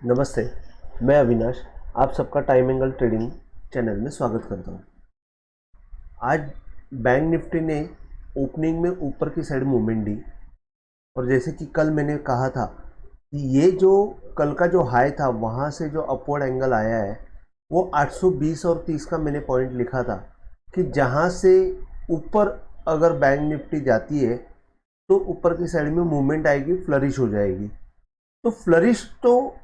नमस्ते, मैं अविनाश आप सबका टाइम एंगल ट्रेडिंग चैनल में स्वागत करता हूं। आज बैंक निफ्टी ने ओपनिंग में ऊपर की साइड मूवमेंट दी और जैसे कि कल मैंने कहा था कि ये जो कल का जो हाई था वहां से जो अपवर्ड एंगल आया है वो 820 और 30 का मैंने पॉइंट लिखा था कि जहां से ऊपर अगर बैंक निफ्टी जाती है तो ऊपर की साइड में मूवमेंट आएगी, फ्लरिश हो जाएगी। तो फ्लरिश तो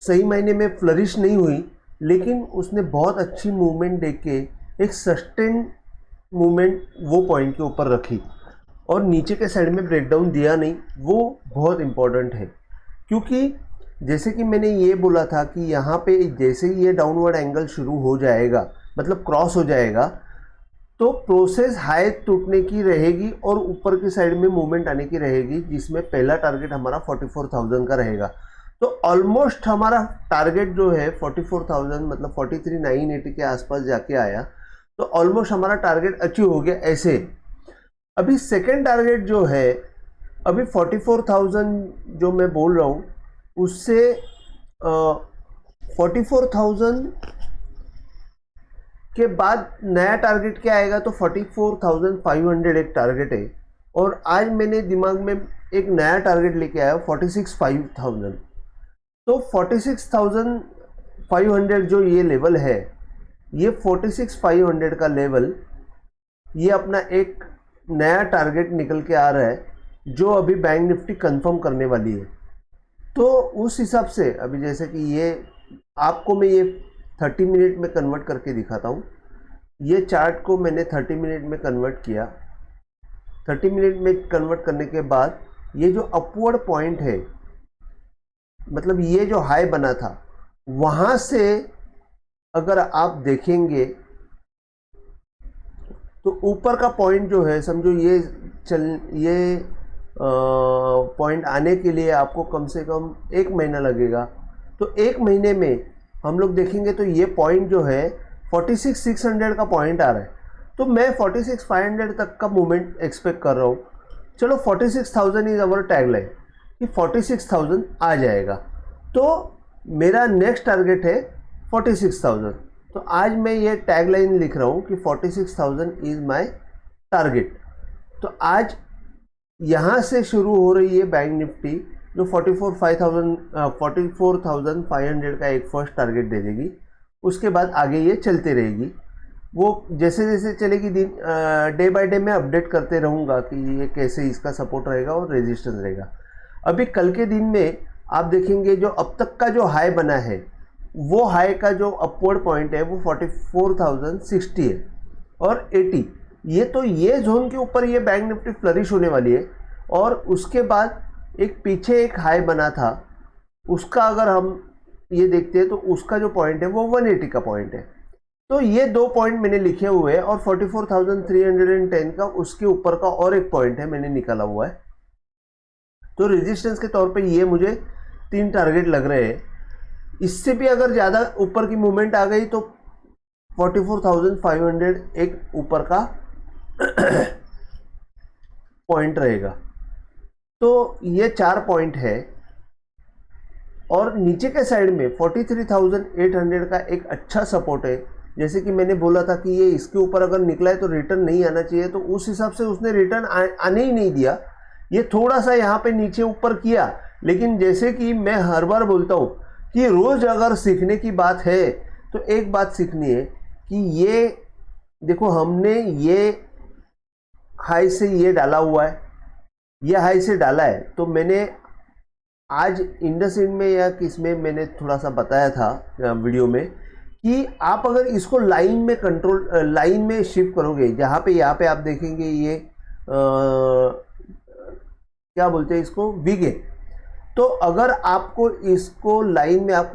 सही मायने में फ्लरिश नहीं हुई, लेकिन उसने बहुत अच्छी मूवमेंट देके एक सस्टेन मूवमेंट वो पॉइंट के ऊपर रखी और नीचे के साइड में ब्रेकडाउन दिया नहीं। वो बहुत इम्पॉर्टेंट है क्योंकि जैसे कि मैंने ये बोला था कि यहाँ पे जैसे ही ये डाउनवर्ड एंगल शुरू हो जाएगा, मतलब क्रॉस हो जाएगा, तो प्रोसेस हाई टूटने की रहेगी और ऊपर की साइड में मूवमेंट आने की रहेगी, जिसमें पहला टारगेट हमारा 44,000 का रहेगा। तो ऑलमोस्ट हमारा टारगेट जो है 44,000 मतलब 43,980 के आसपास जाके आया, तो ऑलमोस्ट हमारा टारगेट अचीव हो गया। ऐसे अभी सेकेंड टारगेट जो है अभी 44,000 जो मैं बोल रहा हूँ उससे 44,000 के बाद नया टारगेट क्या आएगा, तो 44,500 एक टारगेट है। और आज मैंने दिमाग में एक नया टारगेट लेके आया 46,500। तो 46,500 जो ये लेवल है, ये 46,500 का लेवल ये अपना एक नया टारगेट निकल के आ रहा है जो अभी बैंक निफ्टी कंफर्म करने वाली है। तो उस हिसाब से अभी जैसे कि ये आपको मैं ये 30 मिनट में कन्वर्ट करके दिखाता हूँ। ये चार्ट को मैंने 30 मिनट में कन्वर्ट किया। 30 मिनट में कन्वर्ट करने के बाद ये जो अपवर्ड पॉइंट है, मतलब ये जो हाई बना था वहां से अगर आप देखेंगे तो ऊपर का पॉइंट जो है, समझो ये पॉइंट आने के लिए आपको कम से कम 1 महीना लगेगा। तो 1 महीने में हम लोग देखेंगे तो ये पॉइंट जो है 46,600 का पॉइंट आ रहा है। तो मैं 46,500 तक का मूवमेंट एक्सपेक्ट कर रहा हूँ। चलो 46,000 इज अवर टैगलाइन कि 46,000 आ जाएगा। तो मेरा नेक्स्ट टारगेट है 46,000। तो आज मैं ये टैगलाइन लिख रहा हूँ कि 46,000 इज माय टारगेट। तो आज यहाँ से शुरू हो रही है बैंक निफ्टी जो 44,500 का एक फर्स्ट टारगेट दे देगी। उसके बाद आगे ये चलते रहेगी। वो जैसे जैसे चलेगी दिन डे बाय डे मैं अपडेट करते रहूँगा कि ये कैसे इसका सपोर्ट रहेगा और रेजिस्टेंस रहेगा। अभी कल के दिन में आप देखेंगे जो अब तक का जो हाई बना है वो हाई का जो अपवर्ड पॉइंट है वो 44,060 है और 80। ये तो ये जोन के ऊपर ये बैंक निफ्टी फ्लरिश होने वाली है। और उसके बाद एक पीछे एक हाई बना था, उसका अगर हम ये देखते हैं तो उसका जो पॉइंट है वो 180 का पॉइंट है। तो ये 2 पॉइंट मैंने लिखे हुए हैं और 44,310 का उसके ऊपर का और एक पॉइंट है मैंने निकाला हुआ है। तो रेजिस्टेंस के तौर पे ये मुझे 3 टारगेट लग रहे हैं। इससे भी अगर ज़्यादा ऊपर की मूवमेंट आ गई तो 44,500 एक ऊपर का पॉइंट रहेगा। तो ये 4 पॉइंट है और नीचे के साइड में 43,800 का एक अच्छा सपोर्ट है। जैसे कि मैंने बोला था कि ये इसके ऊपर अगर निकला है तो रिटर्न नहीं आना चाहिए, तो उस हिसाब से उसने रिटर्न आने ही नहीं दिया। ये थोड़ा सा यहाँ पे नीचे ऊपर किया, लेकिन जैसे कि मैं हर बार बोलता हूँ कि रोज़ अगर सीखने की बात है तो एक बात सीखनी है कि ये देखो हमने ये हाई से ये डाला हुआ है, ये हाई से डाला है। तो मैंने आज इंडसइंड में या किस में मैंने थोड़ा सा बताया था वीडियो में कि आप अगर इसको लाइन में लाइन में शिफ्ट करोगे, जहाँ पे यहाँ पे आप देखेंगे ये क्या बोलते हैं इसको, विग है। तो अगर आपको इसको लाइन में आप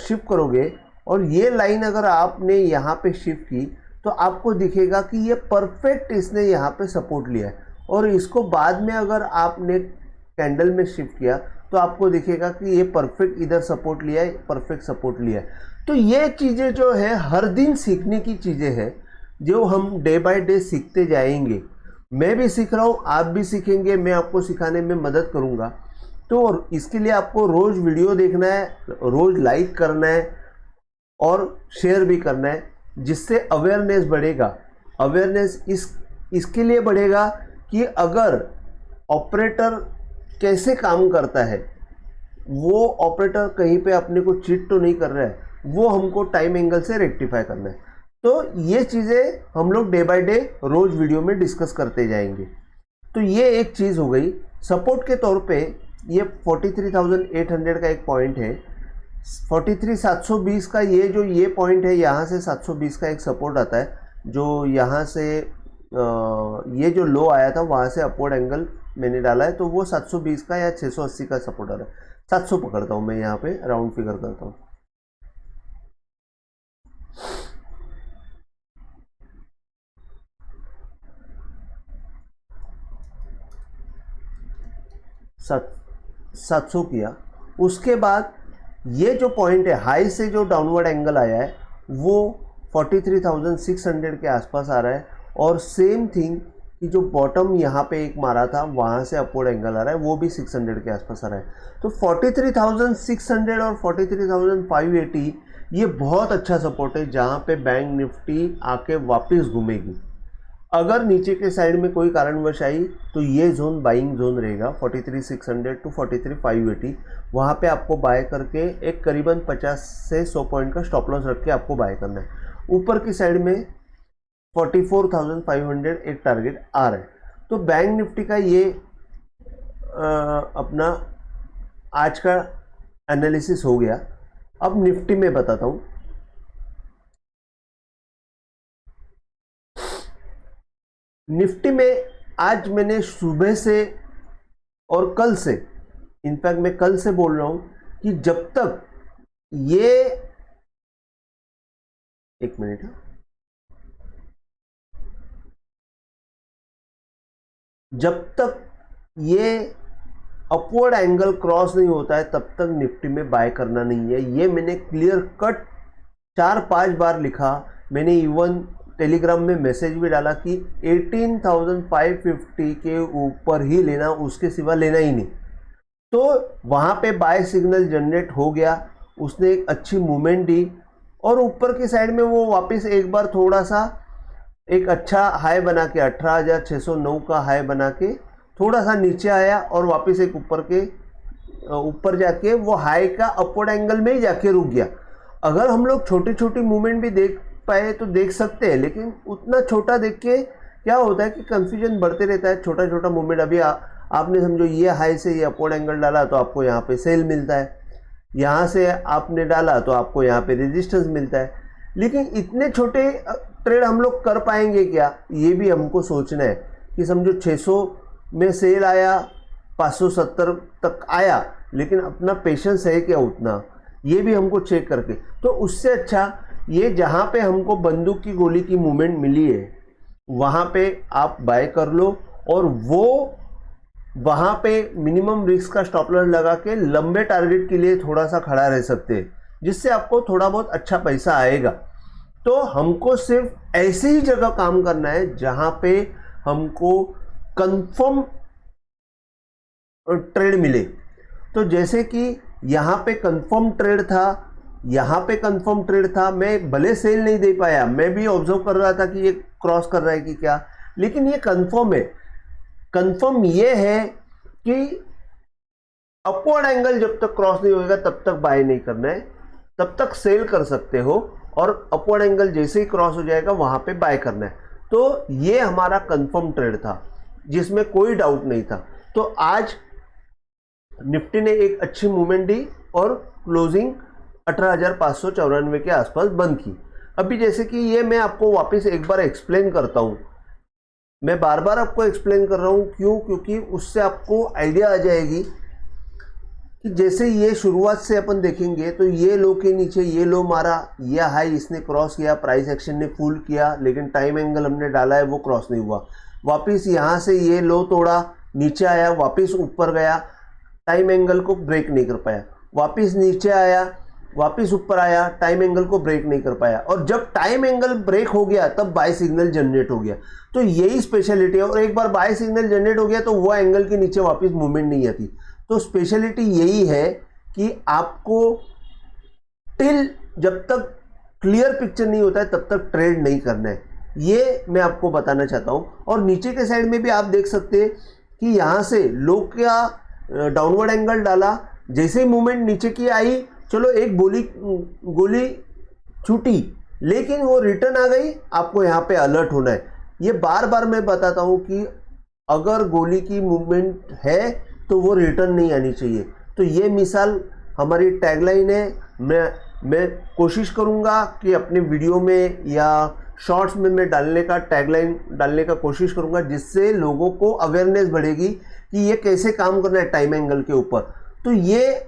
शिफ्ट करोगे और ये लाइन अगर आपने यहाँ पे शिफ्ट की तो आपको दिखेगा कि ये परफेक्ट इसने यहाँ पे सपोर्ट लिया है। और इसको बाद में अगर आपने कैंडल में शिफ्ट किया तो आपको दिखेगा कि ये परफेक्ट इधर सपोर्ट लिया है, परफेक्ट सपोर्ट लिया है। तो ये चीज़ें जो है हर दिन सीखने की चीज़ें हैं जो हम डे बाय डे सीखते जाएंगे। मैं भी सीख रहा हूँ, आप भी सीखेंगे, मैं आपको सिखाने में मदद करूँगा। तो इसके लिए आपको रोज़ वीडियो देखना है, रोज़ लाइक करना है और शेयर भी करना है, जिससे अवेयरनेस बढ़ेगा। अवेयरनेस इसके लिए बढ़ेगा कि अगर ऑपरेटर कैसे काम करता है, वो ऑपरेटर कहीं पे अपने को चीट तो नहीं कर रहा है, वो हमको टाइम एंगल से रेक्टिफाई करना है। तो ये चीज़ें हम लोग डे बाय डे रोज़ वीडियो में डिस्कस करते जाएंगे। तो ये एक चीज़ हो गई। सपोर्ट के तौर पे ये 43,800 का एक पॉइंट है, 43,720 का ये पॉइंट है, यहाँ से 720 का एक सपोर्ट आता है, जो यहाँ से ये जो लो आया था वहाँ से अपवर्ड एंगल मैंने डाला है, तो वो 720 का या 680 का सपोर्ट आ रहा है। 700 पकड़ता हूँ मैं, यहाँ पे राउंड फिगर करता हूँ। सात 700 किया। उसके बाद ये जो पॉइंट है, हाई से जो डाउनवर्ड एंगल आया है वो 43,600 के आसपास आ रहा है, और सेम थिंग कि जो बॉटम यहाँ पे एक मारा था वहाँ से अपवर्ड एंगल आ रहा है, वो भी 600 के आसपास आ रहा है। तो 43,600 और 43,580 ये बहुत अच्छा सपोर्ट है, जहाँ पे बैंक निफ्टी आके वापस घूमेगी। अगर नीचे के साइड में कोई कारणवश आई तो ये जोन बाइंग जोन रहेगा, 43,600 टू 43,580। वहाँ पे आपको बाय करके एक करीबन 50 से 100 पॉइंट का स्टॉप लॉस रख के आपको बाय करना है। ऊपर की साइड में 44,500 एक टारगेट आ रहा है। तो बैंक निफ्टी का ये अपना आज का एनालिसिस हो गया। अब निफ्टी में बताता हूँ। निफ्टी में आज मैंने सुबह से और कल से, इनफैक्ट मैं कल से बोल रहा हूं कि जब तक ये, एक मिनट, जब तक ये अपवर्ड एंगल क्रॉस नहीं होता है तब तक निफ्टी में बाय करना नहीं है। ये मैंने क्लियर कट 4-5 बार लिखा। मैंने इवन टेलीग्राम में मैसेज भी डाला कि 18,550 के ऊपर ही लेना, उसके सिवा लेना ही नहीं। तो वहाँ पे बाय सिग्नल जनरेट हो गया, उसने एक अच्छी मूवमेंट दी, और ऊपर की साइड में वो वापस एक बार थोड़ा सा एक अच्छा हाई बना के 18,609 का हाई बना के थोड़ा सा नीचे आया, और वापस एक ऊपर जाके वो हाई का अपवर्ड एंगल में ही जाके रुक गया। अगर हम लोग छोटी छोटी मूवमेंट भी देख पाए तो देख सकते हैं, लेकिन उतना छोटा देख के क्या होता है कि कंफ्यूजन बढ़ते रहता है। छोटा छोटा मूवमेंट, अभी आपने समझो ये हाई से ये अपवर्ड एंगल डाला तो आपको यहाँ पे सेल मिलता है, यहाँ से आपने डाला तो आपको यहाँ पे रेजिस्टेंस मिलता है। लेकिन इतने छोटे ट्रेड हम लोग कर पाएंगे क्या, ये भी हमको सोचना है। कि समझो 600 में सेल आया, 570 तक आया, लेकिन अपना पेशेंस है क्या उतना, ये भी हमको चेक करके। तो उससे अच्छा ये जहाँ पे हमको बंदूक की गोली की मूवमेंट मिली है वहाँ पे आप बाय कर लो, और वो वहाँ पे मिनिमम रिस्क का स्टॉप लॉस लगा के लंबे टारगेट के लिए थोड़ा सा खड़ा रह सकते हैं, जिससे आपको थोड़ा बहुत अच्छा पैसा आएगा। तो हमको सिर्फ ऐसी ही जगह काम करना है जहाँ पे हमको कंफर्म ट्रेड मिले। तो जैसे कि यहाँ पे कंफर्म ट्रेड था, यहाँ पे कंफर्म ट्रेड था, मैं भले सेल नहीं दे पाया, मैं भी ऑब्जर्व कर रहा था कि ये क्रॉस कर रहा है कि क्या, लेकिन ये कंफर्म है। कंफर्म ये है कि अपवर्ड एंगल जब तक क्रॉस नहीं होगा तब तक बाय नहीं करना है, तब तक सेल कर सकते हो, और अपवर्ड एंगल जैसे ही क्रॉस हो जाएगा वहां पे बाय करना है। तो ये हमारा कंफर्म ट्रेड था जिसमें कोई डाउट नहीं था। तो आज निफ्टी ने एक अच्छी मूवमेंट दी और क्लोजिंग 18,594 के आसपास बंद की। अभी जैसे कि ये मैं आपको वापस एक बार एक्सप्लेन करता हूँ, मैं बार बार आपको एक्सप्लेन कर रहा हूँ, क्यों, क्योंकि उससे आपको आइडिया आ जाएगी कि जैसे ये शुरुआत से अपन देखेंगे तो ये लो के नीचे ये लो मारा, ये हाई इसने क्रॉस किया, प्राइस एक्शन ने फुल किया, लेकिन टाइम एंगल हमने डाला है वो क्रॉस नहीं हुआ। वापस यहाँ से ये लो तोड़ा, नीचे आया, वापस ऊपर गया, टाइम एंगल को ब्रेक नहीं कर पाया, वापस नीचे आया, वापस ऊपर आया, टाइम एंगल को ब्रेक नहीं कर पाया, और जब टाइम एंगल ब्रेक हो गया तब बाय सिग्नल जनरेट हो गया। तो यही स्पेशलिटी है, और एक बार बाय सिग्नल जनरेट हो गया तो वो एंगल के नीचे वापस मूवमेंट नहीं आती। तो स्पेशलिटी यही है कि आपको टिल जब तक क्लियर पिक्चर नहीं होता है तब तक ट्रेड नहीं करना है, ये मैं आपको बताना चाहता हूँ। और नीचे के साइड में भी आप देख सकते हैं कि यहाँ से लो का डाउनवर्ड एंगल डाला, जैसे ही मूवमेंट नीचे की आई, चलो एक गोली छूटी, लेकिन वो रिटर्न आ गई, आपको यहाँ पे अलर्ट होना है। ये बार बार मैं बताता हूँ कि अगर गोली की मूवमेंट है तो वो रिटर्न नहीं आनी चाहिए। तो ये मिसाल हमारी टैगलाइन है। मैं कोशिश करूँगा कि अपने वीडियो में या शॉर्ट्स में मैं टैगलाइन डालने का कोशिश करूँगा, जिससे लोगों को अवेयरनेस बढ़ेगी कि ये कैसे काम करना है टाइम एंगल के ऊपर। तो ये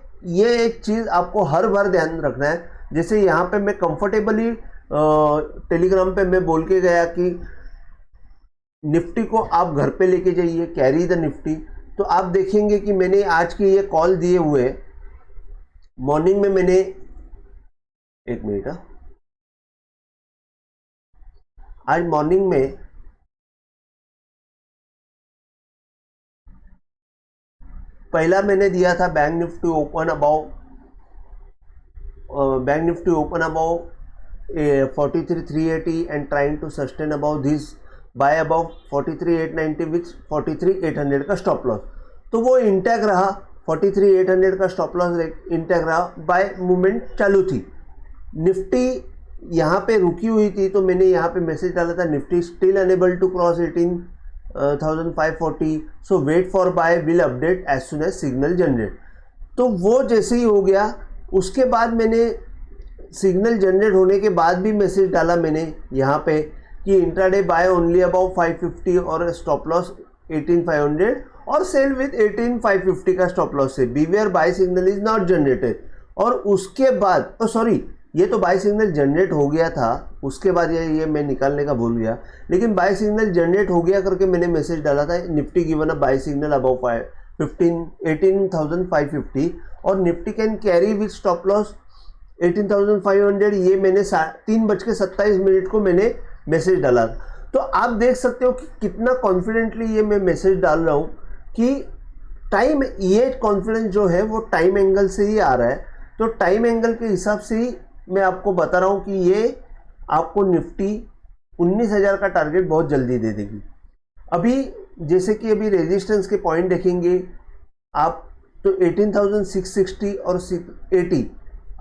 एक चीज़ आपको हर बार ध्यान रखना है। जैसे यहाँ पे मैं कंफर्टेबली टेलीग्राम पे मैं बोल के गया कि निफ्टी को आप घर पे लेके जाइए, कैरी द निफ्टी। तो आप देखेंगे कि मैंने आज के ये कॉल दिए हुए मॉर्निंग में मैंने, एक मिनट, आज मॉर्निंग में पहला मैंने दिया था bank nifty open above 43,380 and trying to sustain above this buy above 43,890 with 43,800 का स्टॉप लॉस। तो वो इंटैक्ट रहा, 43,800 का स्टॉप लॉस इंटैक्ट रहा, बाय मूवमेंट चालू थी। निफ्टी यहाँ पे रुकी हुई थी, तो मैंने यहाँ पे मैसेज डाला था, nifty still unable to cross 18,540, so wait for buy, will update as soon as signal generate. तो वो जैसे ही हो गया, उसके बाद मैंने सिग्नल जनरेट होने के बाद भी मैसेज डाला मैंने यहाँ पे कि इंट्राडे बाय ओनली अबाउट 550 और स्टॉप लॉस 18,500 और सेल विथ 18,550 का स्टॉप लॉस से, beware buy signal is not generated. और उसके बाद सॉरी, ये तो बाय सिग्नल जनरेट हो गया था, उसके बाद ये मैं निकालने का भूल गया, लेकिन बाय सिग्नल जनरेट हो गया करके मैंने मैसेज डाला था, nifty given a buy signal above 18,550 और nifty can carry with stop loss 18,500। ये मैंने 3:27 को मैंने मैसेज डाला। तो आप देख सकते हो कि कितना कॉन्फिडेंटली ये मैं मैसेज डाल रहा हूँ कि टाइम, ये कॉन्फिडेंस जो है वो टाइम एंगल से ही आ रहा है। तो टाइम एंगल के हिसाब से ही मैं आपको बता रहा हूँ कि ये आपको निफ्टी 19,000 का टारगेट बहुत जल्दी दे देगी। अभी जैसे कि अभी रेजिस्टेंस के पॉइंट देखेंगे आप, तो 18,660 और 680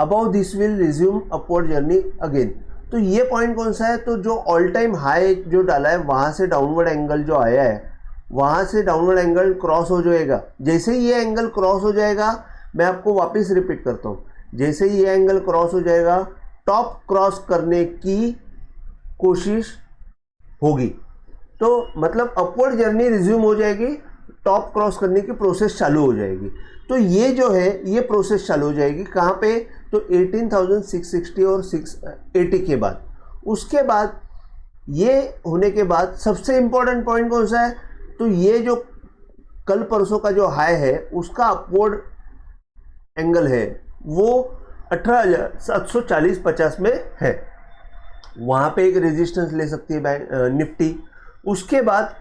above this will resume upward journey again. तो ये पॉइंट कौन सा है, तो जो ऑल टाइम हाई जो डाला है वहाँ से डाउनवर्ड एंगल जो आया है, वहाँ से डाउनवर्ड एंगल क्रॉस हो जाएगा। जैसे ही ये एंगल क्रॉस हो जाएगा, मैं आपको वापस रिपीट करता हूँ, जैसे ही ये एंगल क्रॉस हो जाएगा, टॉप क्रॉस करने की कोशिश होगी। तो मतलब अपवर्ड जर्नी रिज्यूम हो जाएगी, टॉप क्रॉस करने की प्रोसेस चालू हो जाएगी। तो ये जो है ये प्रोसेस चालू हो जाएगी कहाँ पे, तो 18,660 और 680 के बाद। उसके बाद ये होने के बाद सबसे इम्पोर्टेंट पॉइंट कौन सा है, तो ये जो कल परसों का जो हाई है उसका अपवर्ड एंगल है वो 18,740-50 में है, वहाँ पे एक रेजिस्टेंस ले सकती है निफ्टी। उसके बाद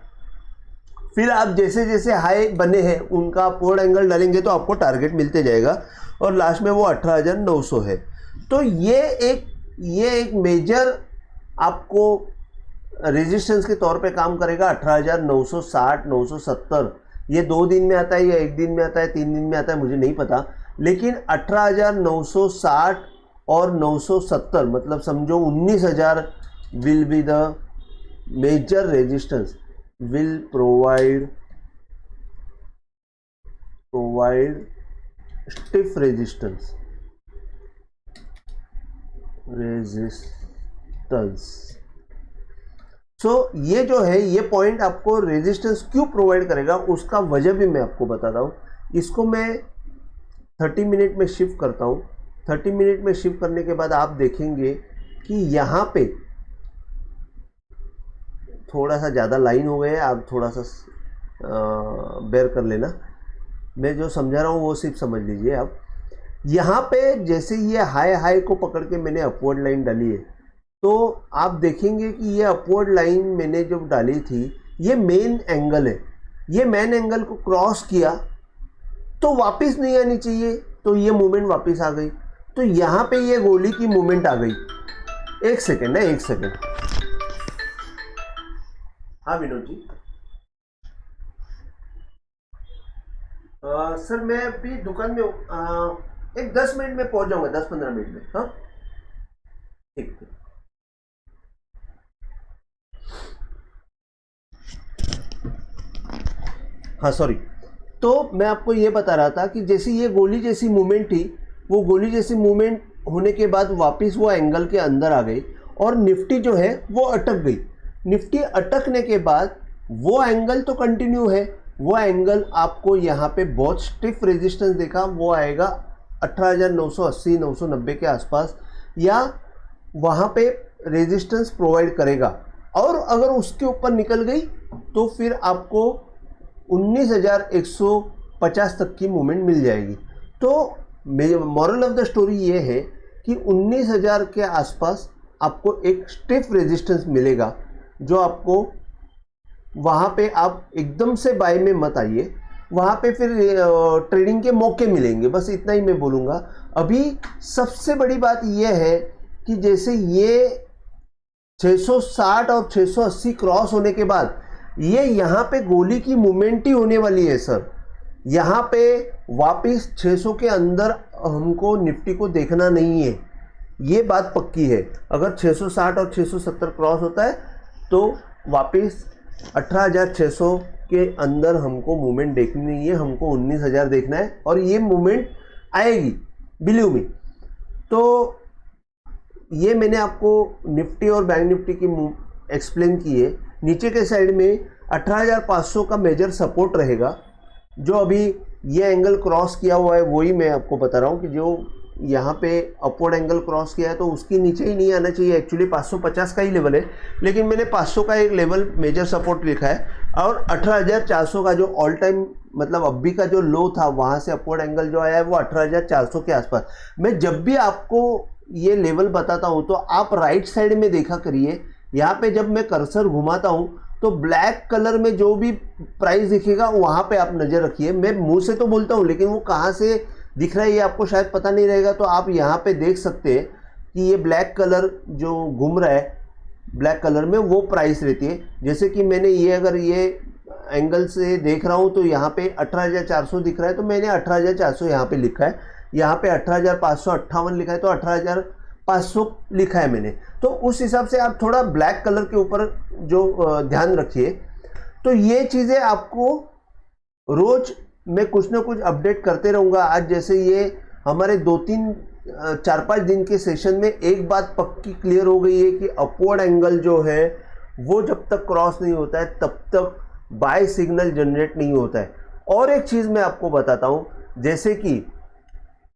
फिर आप जैसे जैसे हाई बने हैं उनका अपवर्ड एंगल डालेंगे तो आपको टारगेट मिलते जाएगा, और लास्ट में वो 18,900 है। तो ये एक मेजर आपको रेजिस्टेंस के तौर पे काम करेगा, 18,960, 970। ये 2 दिन में आता है या 1 दिन में आता है, 3 दिन में आता है, मुझे नहीं पता, लेकिन 18,960 और 970 मतलब समझो 19,000 will be the major resistance, will provide stiff resistance so ये जो है ये पॉइंट आपको रेजिस्टेंस क्यों प्रोवाइड करेगा उसका वजह भी मैं आपको बताता हूँ। इसको मैं 30 मिनट में शिफ्ट करता हूँ। 30 मिनट में शिफ्ट करने के बाद आप देखेंगे कि यहाँ पे थोड़ा सा ज़्यादा लाइन हो गया है, आप थोड़ा सा बेयर कर लेना, मैं जो समझा रहा हूँ वो सिर्फ समझ लीजिए आप। यहाँ पे जैसे ये हाई को पकड़ के मैंने अपवर्ड लाइन डाली है, तो आप देखेंगे कि ये अपवर्ड लाइन मैंने जब डाली थी ये मेन एंगल है, ये मेन एंगल को क्रॉस किया तो वापस नहीं आनी चाहिए, तो ये मूवमेंट वापस आ गई। तो यहाँ पे ये गोली की मूवमेंट आ गई। एक सेकेंड है, एक सेकेंड। हाँ विनोद जी। सर मैं अभी दुकान में हूँ, एक 10 मिनट में पहुंच जाऊंगा, 10-15 मिनट में। हाँ ठीक है। हाँ सॉरी। तो मैं आपको ये बता रहा था कि जैसे ये गोली जैसी मूवमेंट थी, वो गोली जैसी मूवमेंट होने के बाद वापस वो एंगल के अंदर आ गई और निफ्टी जो है वो अटक गई। निफ्टी अटकने के बाद वो एंगल तो कंटिन्यू है, वो एंगल आपको यहाँ पे बहुत स्टिफ रेजिस्टेंस देखा, वो आएगा 18,980 990 के आसपास, या वहाँ पे रेजिस्टेंस प्रोवाइड करेगा। और अगर उसके ऊपर निकल गई तो फिर आपको 19,150 तक की मूवमेंट मिल जाएगी। तो मॉरल ऑफ द स्टोरी ये है कि 19,000 के आसपास आपको एक स्टिफ रेजिस्टेंस मिलेगा, जो आपको वहाँ पे आप एकदम से बाय में मत आइए, वहाँ पे फिर ट्रेडिंग के मौके मिलेंगे। बस इतना ही मैं बोलूँगा। अभी सबसे बड़ी बात यह है कि जैसे ये 660 और 680 क्रॉस होने के बाद ये यहाँ पे गोली की मूवमेंट ही होने वाली है सर। यहाँ पे वापस 600 के अंदर हमको निफ्टी को देखना नहीं है, ये बात पक्की है। अगर 660 और 670 क्रॉस होता है तो वापस 18,600 के अंदर हमको मूवमेंट देखनी नहीं है, हमको 19,000 देखना है और ये मूवमेंट आएगी, बिलीव मी। तो ये मैंने आपको निफ्टी और बैंक निफ्टी की एक्सप्लेन की है। नीचे के साइड में 18,500 का मेजर सपोर्ट रहेगा, जो अभी ये एंगल क्रॉस किया हुआ है वही मैं आपको बता रहा हूँ कि जो यहाँ पे अपवर्ड एंगल क्रॉस किया है तो उसके नीचे ही नहीं आना चाहिए। एक्चुअली 550 का ही लेवल है, लेकिन मैंने 500 का एक लेवल मेजर सपोर्ट लिखा है और 18,400 का जो ऑल टाइम मतलब अभी का जो लो था वहाँ से अपवर्ड एंगल जो आया है वो 18,400 के आसपास। मैं जब भी आपको ये लेवल बताता हूँ तो आप राइट साइड में देखा करिए। यहाँ पे जब मैं कर्सर घुमाता हूँ तो ब्लैक कलर में जो भी प्राइस दिखेगा वहाँ पे आप नज़र रखिए। मैं मुंह से तो बोलता हूँ, लेकिन वो कहाँ से दिख रहा है ये आपको शायद पता नहीं रहेगा। तो आप यहाँ पे देख सकते हैं कि ये ब्लैक कलर जो घूम रहा है, ब्लैक कलर में वो प्राइस रहती है। जैसे कि मैंने ये अगर ये एंगल से देख रहा हूँ तो यहाँ पे 18,400 दिख रहा है, तो मैंने 18,400 यहाँ पे लिखा है। यहाँ पे 18,558 लिखा है तो 18,500 लिखा है मैंने। तो उस हिसाब से आप थोड़ा ब्लैक कलर के ऊपर जो ध्यान रखिए। तो ये चीज़ें आपको रोज मैं कुछ ना कुछ अपडेट करते रहूँगा। आज जैसे ये हमारे 4-5 दिन के सेशन में एक बात पक्की क्लियर हो गई है कि अपवर्ड एंगल जो है वो जब तक क्रॉस नहीं होता है तब तक बाय सिग्नल जनरेट नहीं होता है। और एक चीज़ मैं आपको बताता हूँ, जैसे कि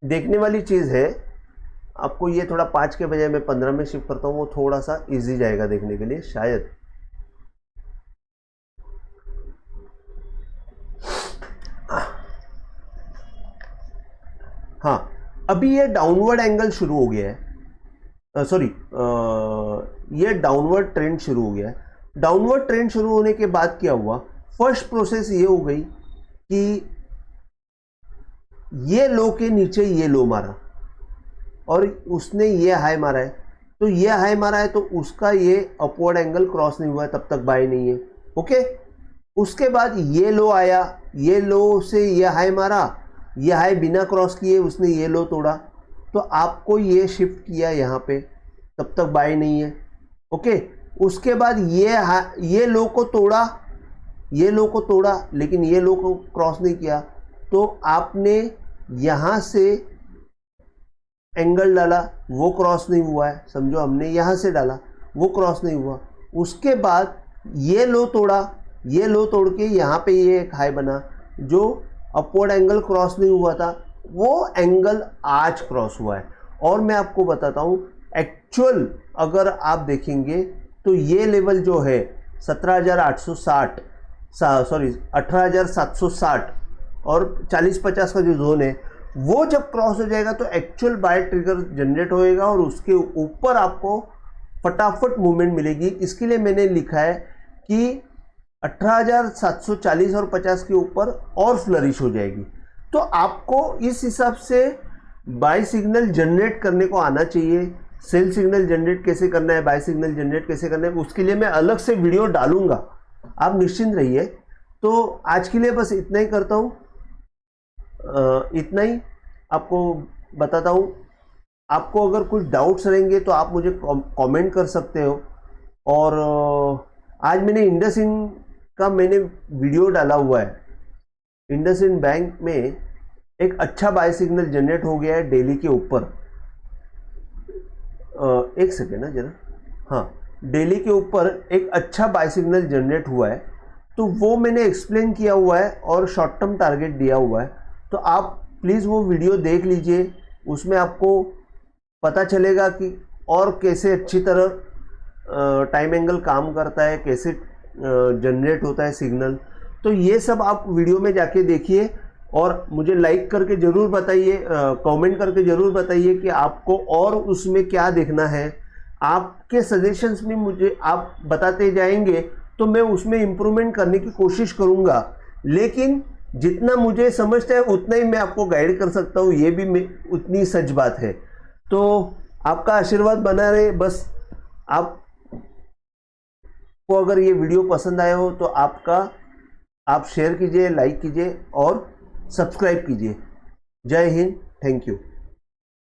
देखने वाली चीज़ है, आपको ये थोड़ा 5 के बजाय मैं 15 में शिफ्ट करता हूँ, वो थोड़ा सा इजी जाएगा देखने के लिए शायद। हाँ, अभी ये डाउनवर्ड एंगल शुरू हो गया है, सॉरी ये डाउनवर्ड ट्रेंड शुरू हो गया है। डाउनवर्ड ट्रेंड शुरू होने के बाद क्या हुआ, फर्स्ट प्रोसेस ये हो गई कि ये लो के नीचे ये लो मारा और उसने ये हाई मारा है। तो ये हाई मारा है तो उसका ये अपवर्ड एंगल क्रॉस नहीं हुआ है, तब तक बाय नहीं है। ओके, उसके बाद ये लो आया, ये लो से ये हाई मारा, ये हाई बिना क्रॉस किए उसने ये लो तोड़ा, तो आपको ये शिफ्ट किया यहाँ पे, तब तक बाय नहीं है। ओके, उसके बाद ये लो को तोड़ा, ये लो को तोड़ा, लेकिन ये लो को क्रॉस नहीं किया, तो आपने यहाँ से एंगल डाला, वो क्रॉस नहीं हुआ है। समझो हमने यहाँ से डाला, वो क्रॉस नहीं हुआ। उसके बाद ये लो तोड़ा, ये लो तोड़ के यहाँ पे ये एक हाई बना, जो अपवर्ड एंगल क्रॉस नहीं हुआ था, वो एंगल आज क्रॉस हुआ है। और मैं आपको बताता हूँ एक्चुअल अगर आप देखेंगे तो ये लेवल जो है 17,860 सॉरी 18,760 और 40-50 का जो जोन है वो जब क्रॉस हो जाएगा तो एक्चुअल बाय ट्रिगर जनरेट होएगा और उसके ऊपर आपको फटाफट मूवमेंट मिलेगी। इसके लिए मैंने लिखा है कि 18,740 और 50 के ऊपर और फ्लरिश हो जाएगी। तो आपको इस हिसाब से बाय सिग्नल जनरेट करने को आना चाहिए। सेल सिग्नल जनरेट कैसे करना है, बाय सिग्नल जनरेट कैसे करना है, उसके लिए मैं अलग से वीडियो डालूंगा, आप निश्चिंत रहिए। तो आज के लिए बस इतना ही करता हूँ, इतना ही आपको बताता हूँ। आपको अगर कुछ डाउट्स रहेंगे तो आप मुझे कमेंट कर सकते हो। और आज मैंने इंडसइंड का वीडियो डाला हुआ है। इंडसइंड बैंक में एक अच्छा बाय सिग्नल जनरेट हो गया है डेली के ऊपर। एक सेकेंड ना जरा, हाँ, डेली के ऊपर एक अच्छा बाय सिग्नल जनरेट हुआ है, तो वो मैंने एक्सप्लेन किया हुआ है और शॉर्ट टर्म टारगेट दिया हुआ है। तो आप प्लीज़ वो वीडियो देख लीजिए, उसमें आपको पता चलेगा कि और कैसे अच्छी तरह टाइम एंगल काम करता है, कैसे जनरेट होता है सिग्नल। तो ये सब आप वीडियो में जाके देखिए और मुझे लाइक करके ज़रूर बताइए, कमेंट करके ज़रूर बताइए कि आपको और उसमें क्या देखना है। आपके सजेशंस में मुझे आप बताते जाएंगे तो मैं उसमें इम्प्रूवमेंट करने की कोशिश करूँगा, लेकिन जितना मुझे समझता है उतना ही मैं आपको गाइड कर सकता हूँ, ये भी उतनी सच बात है। तो आपका आशीर्वाद बना रहे बस। आपको अगर ये वीडियो पसंद आया हो तो आप शेयर कीजिए, लाइक कीजिए और सब्सक्राइब कीजिए। जय हिंद, थैंक यू।